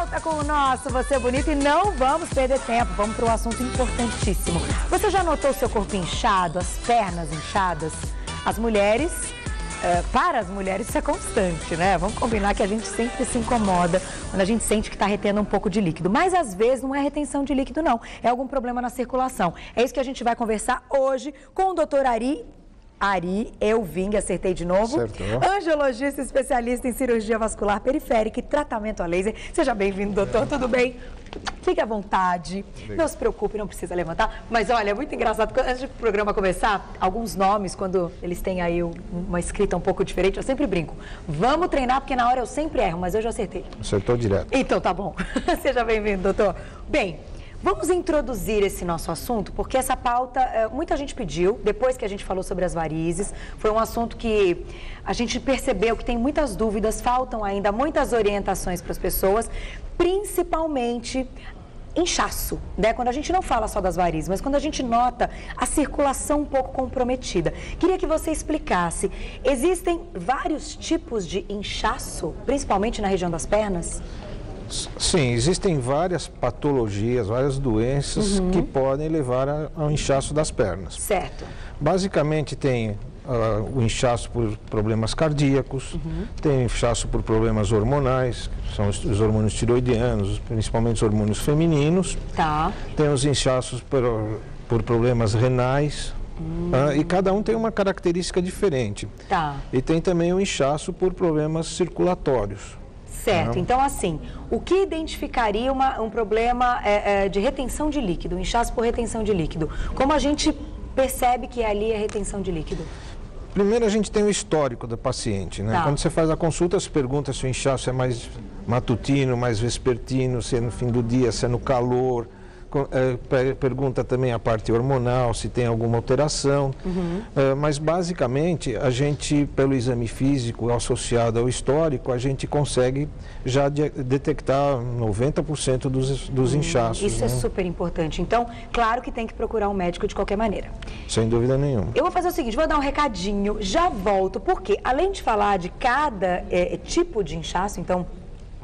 volta com o nosso Você Bonito e não vamos perder tempo, vamos para um assunto importantíssimo. Você já notou o seu corpo inchado, as pernas inchadas? As mulheres, para as mulheres isso é constante, né? Vamos combinar que a gente sempre se incomoda quando a gente sente que está retendo um pouco de líquido. Mas às vezes não é retenção de líquido não, é algum problema na circulação. É isso que a gente vai conversar hoje com o Dr. Ari Elving, acertei de novo. Acertou. Angiologista especialista em cirurgia vascular periférica e tratamento a laser. Seja bem-vindo, doutor, tudo bem? Fique à vontade, não se preocupe, não precisa levantar. Mas olha, é muito engraçado, antes do programa começar, alguns nomes, quando eles têm aí uma escrita um pouco diferente, eu sempre brinco. Vamos treinar, porque na hora eu sempre erro, mas eu já acertei. Acertou direto. Então tá bom. Seja bem-vindo, doutor. Bem, vamos introduzir esse nosso assunto, porque essa pauta, muita gente pediu, depois que a gente falou sobre as varizes, foi um assunto que a gente percebeu que tem muitas dúvidas, faltam ainda muitas orientações para as pessoas, principalmente inchaço, né? Quando a gente não fala só das varizes, mas quando a gente nota a circulação um pouco comprometida. Queria que você explicasse, existem vários tipos de inchaço, principalmente na região das pernas? Sim, existem várias patologias, várias doenças que podem levar ao inchaço das pernas. Certo. Basicamente tem o inchaço por problemas cardíacos, tem inchaço por problemas hormonais, que são os hormônios tiroidianos, principalmente os hormônios femininos. Tá. Tem os inchaços por problemas renais, e cada um tem uma característica diferente. Tá. E tem também o inchaço por problemas circulatórios. Certo, então assim, o que identificaria um problema de retenção de líquido, um inchaço por retenção de líquido? Como a gente percebe que ali é retenção de líquido? Primeiro a gente tem o histórico do paciente, né? Tá. Quando você faz a consulta, você pergunta se o inchaço é mais matutino, mais vespertino, se é no fim do dia, se é no calor. Pergunta também a parte hormonal, se tem alguma alteração, mas basicamente a gente, pelo exame físico associado ao histórico, a gente consegue já detectar 90% dos inchaços. Isso é super importante, então claro que tem que procurar um médico de qualquer maneira. Sem dúvida nenhuma. Eu vou fazer o seguinte, vou dar um recadinho, já volto, porque além de falar de cada tipo de inchaço, então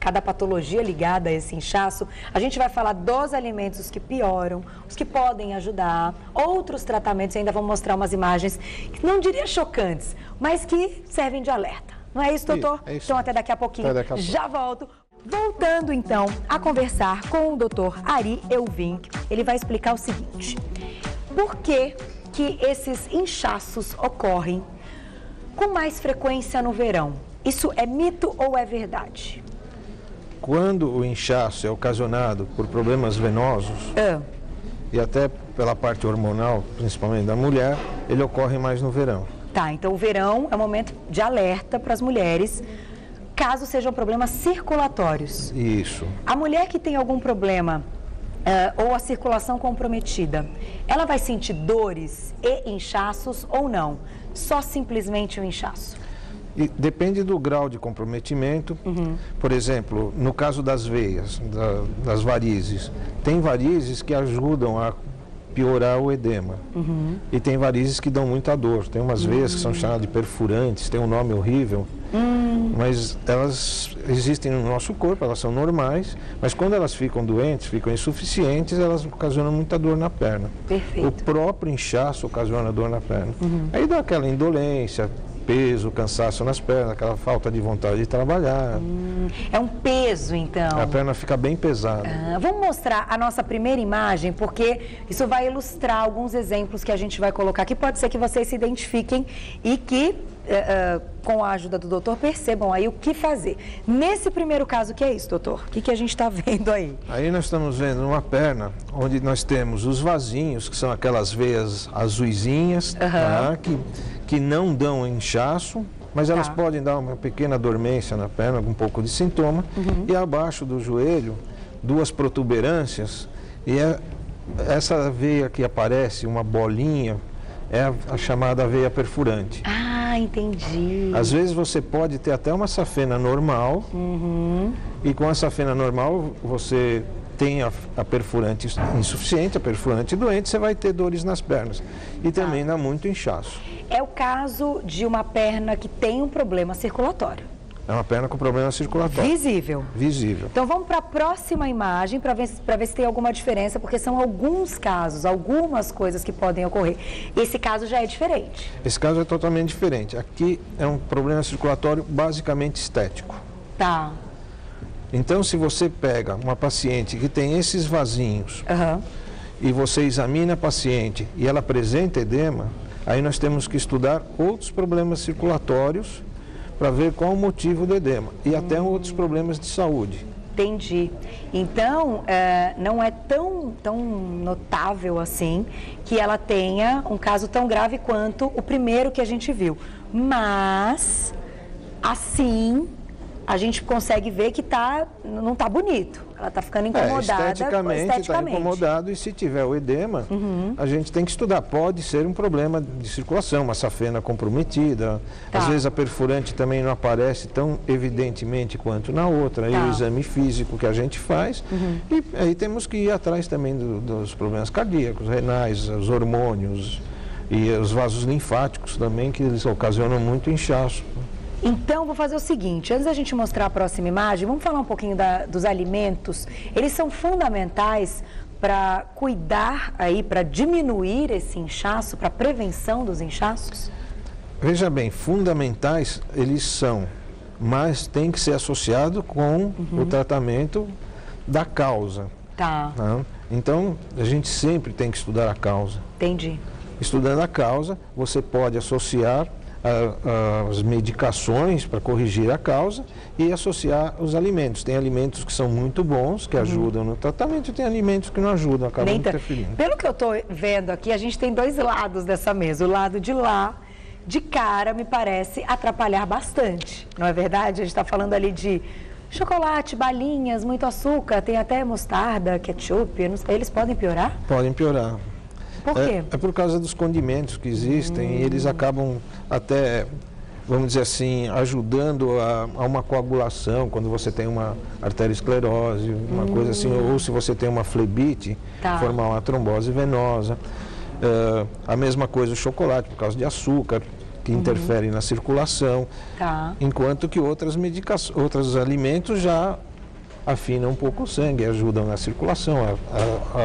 cada patologia ligada a esse inchaço, a gente vai falar dos alimentos que pioram, os que podem ajudar, outros tratamentos, ainda vou mostrar umas imagens, que não diria chocantes, mas que servem de alerta. Não é isso, doutor? É isso. Então até daqui a pouquinho, Até daqui a pouco. Já volto. Voltando então a conversar com o doutor Ari Elving, ele vai explicar o seguinte, por que esses inchaços ocorrem com mais frequência no verão? Isso é mito ou é verdade? Quando o inchaço é ocasionado por problemas venosos, e até pela parte hormonal, principalmente da mulher, ele ocorre mais no verão. Tá, então o verão é um momento de alerta para as mulheres, caso sejam problemas circulatórios. Isso. A mulher que tem algum problema ou a circulação comprometida, ela vai sentir dores e inchaços ou não? Só simplesmente o inchaço? E depende do grau de comprometimento. Por exemplo, no caso das veias, das varizes, tem varizes que ajudam a piorar o edema. E tem varizes que dão muita dor. Tem umas veias que são chamadas de perfurantes, tem um nome horrível, mas elas existem no nosso corpo, elas são normais, mas quando elas ficam doentes, ficam insuficientes, elas ocasionam muita dor na perna. Perfeito. O próprio inchaço ocasiona dor na perna. Aí dá aquela indolência, peso, cansaço nas pernas, aquela falta de vontade de trabalhar. É um peso, então. A perna fica bem pesada. Vamos mostrar a nossa primeira imagem, porque isso vai ilustrar alguns exemplos que a gente vai colocar aqui. Pode ser que vocês se identifiquem e que, com a ajuda do doutor, percebam aí o que fazer. Nesse primeiro caso, o que é isso, doutor? O que a gente está vendo aí? Aí nós estamos vendo uma perna onde nós temos os vasinhos, que são aquelas veias azuisinhas, tá? que não dão inchaço, mas elas podem dar uma pequena dormência na perna, um pouco de sintoma. E abaixo do joelho, duas protuberâncias, e essa veia que aparece, uma bolinha, é a chamada veia perfurante. Ah, entendi. Às vezes você pode ter até uma safena normal, e com a safena normal você tem a perfurante insuficiente, a perfurante doente, você vai ter dores nas pernas. E também dá muito inchaço. É o caso de uma perna que tem um problema circulatório. É uma perna com problema circulatório. Visível. Visível. Então vamos para a próxima imagem para ver se tem alguma diferença, porque são alguns casos, algumas coisas que podem ocorrer. Esse caso já é diferente. Esse caso é totalmente diferente. Aqui é um problema circulatório basicamente estético. Tá. Então, se você pega uma paciente que tem esses vasinhos e você examina a paciente e ela apresenta edema, aí nós temos que estudar outros problemas circulatórios para ver qual o motivo do edema e até outros problemas de saúde. Entendi. Então, não é tão notável assim que ela tenha um caso tão grave quanto o primeiro que a gente viu. Mas, assim, a gente consegue ver que não está bonito. Ela está ficando incomodada. Esteticamente está incomodado, e se tiver o edema, a gente tem que estudar. Pode ser um problema de circulação, uma safena comprometida. Às vezes a perfurante também não aparece tão evidentemente quanto na outra. Aí o exame físico que a gente faz. E aí temos que ir atrás também dos problemas cardíacos, renais, os hormônios e os vasos linfáticos também, que eles ocasionam muito inchaço. Então, vou fazer o seguinte, antes da gente mostrar a próxima imagem, vamos falar um pouquinho dos alimentos. Eles são fundamentais para cuidar aí, para diminuir esse inchaço, para a prevenção dos inchaços? Veja bem, fundamentais eles são, mas tem que ser associado com o tratamento da causa. Tá. Então, a gente sempre tem que estudar a causa. Entendi. Estudando a causa, você pode associar as medicações para corrigir a causa e associar os alimentos. Tem alimentos que são muito bons, que ajudam no tratamento, e tem alimentos que não ajudam, acabam interferindo. Pelo que eu estou vendo aqui, a gente tem dois lados dessa mesa. O lado de lá, de cara, me parece atrapalhar bastante. Não é verdade? A gente está falando ali de chocolate, balinhas, muito açúcar, tem até mostarda, ketchup, não sei, eles podem piorar? Podem piorar. Por quê? É por causa dos condimentos que existem e eles acabam até, vamos dizer assim, ajudando a uma coagulação, quando você tem uma arteriosclerose, uma coisa assim, ou se você tem uma flebite, formar uma trombose venosa. A mesma coisa o chocolate, por causa de açúcar, que interfere na circulação, enquanto que outros alimentos já afinam um pouco o sangue, ajudam na circulação,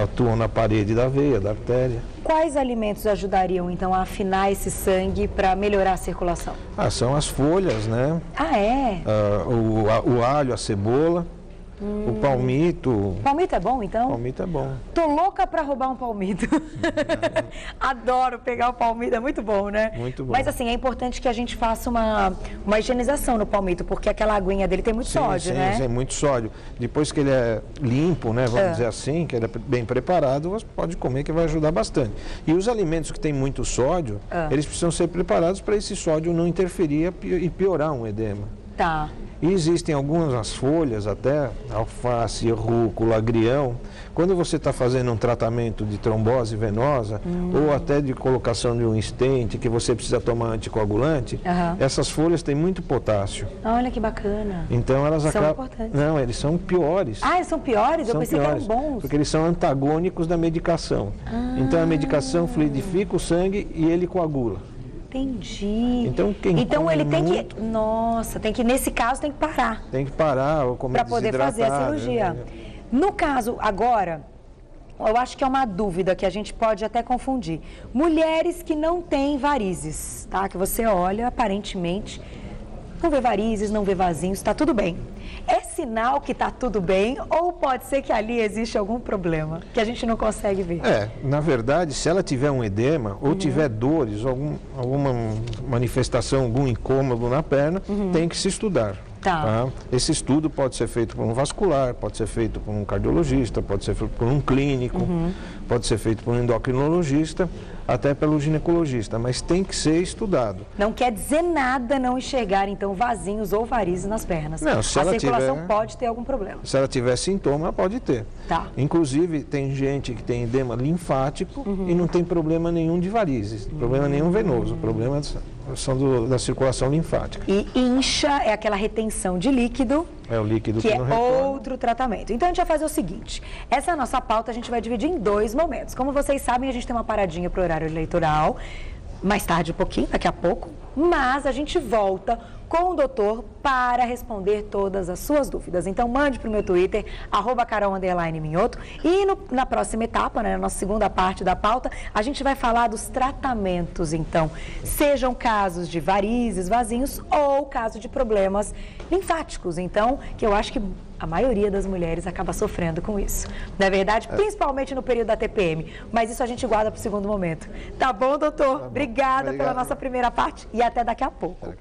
atuam na parede da veia, da artéria. Quais alimentos ajudariam, então, a afinar esse sangue para melhorar a circulação? São as folhas, né? O alho, a cebola, o palmito. Palmito é bom, então? Palmito é bom. Tô louca para roubar um palmito. Adoro pegar o palmito, é muito bom, né? Muito bom. Mas assim, é importante que a gente faça uma higienização no palmito, porque aquela aguinha dele tem muito sódio, né? Sim, muito sódio. Depois que ele é limpo, né, vamos dizer assim, que ele é bem preparado, você pode comer, que vai ajudar bastante. E os alimentos que têm muito sódio, eles precisam ser preparados para esse sódio não interferir e piorar um edema. Tá. E existem algumas folhas, até alface, rúcula, agrião. Quando você está fazendo um tratamento de trombose venosa ou até de colocação de um stent, que você precisa tomar anticoagulante, essas folhas têm muito potássio. Olha que bacana. Então elas são importantes. Não, eles são piores. Eles são piores? Eu pensei que eram bons. Porque eles são antagônicos da medicação. Então a medicação fluidifica o sangue e ele coagula. Entendi. Então ele tem que... Nossa, nesse caso tem que parar. Tem que parar ou comer desidratado. Para poder fazer a cirurgia. No caso, agora, eu acho que é uma dúvida que a gente pode até confundir. Mulheres que não têm varizes, tá? Que você olha, aparentemente, não vê varizes, não vê vasinhos, tá tudo bem. É sinal que tá tudo bem ou pode ser que ali existe algum problema que a gente não consegue ver? Na verdade, se ela tiver um edema ou tiver dores, alguma manifestação, algum incômodo na perna, tem que se estudar. Tá? Esse estudo pode ser feito por um vascular, pode ser feito por um cardiologista, pode ser feito por um clínico, pode ser feito por um endocrinologista, até pelo ginecologista, mas tem que ser estudado. Não quer dizer nada não enxergar, então, vasinhos ou varizes nas pernas. Não, se ela circulação pode ter algum problema. Se ela tiver sintoma, pode ter. Tá. Inclusive, tem gente que tem edema linfático e não tem problema nenhum de varizes, problema nenhum venoso, problema são da circulação linfática. E incha é aquela retenção de líquido. É o líquido que não é retorna. Outro tratamento. Então a gente vai fazer o seguinte, essa nossa pauta a gente vai dividir em 2 momentos. Como vocês sabem, a gente tem uma paradinha para o horário eleitoral, mais tarde um pouquinho, daqui a pouco, mas a gente volta com o doutor para responder todas as suas dúvidas. Então, mande para o meu Twitter, @Carol_Minhoto. E na próxima etapa, né, na nossa segunda parte da pauta, a gente vai falar dos tratamentos, então. Sejam casos de varizes, vasinhos ou caso de problemas linfáticos. Então, que eu acho que a maioria das mulheres acaba sofrendo com isso. Não é verdade? Principalmente no período da TPM. Mas isso a gente guarda para o segundo momento. Tá bom, doutor? Tá bom. Obrigada Obrigado. pela nossa primeira parte e até daqui a pouco.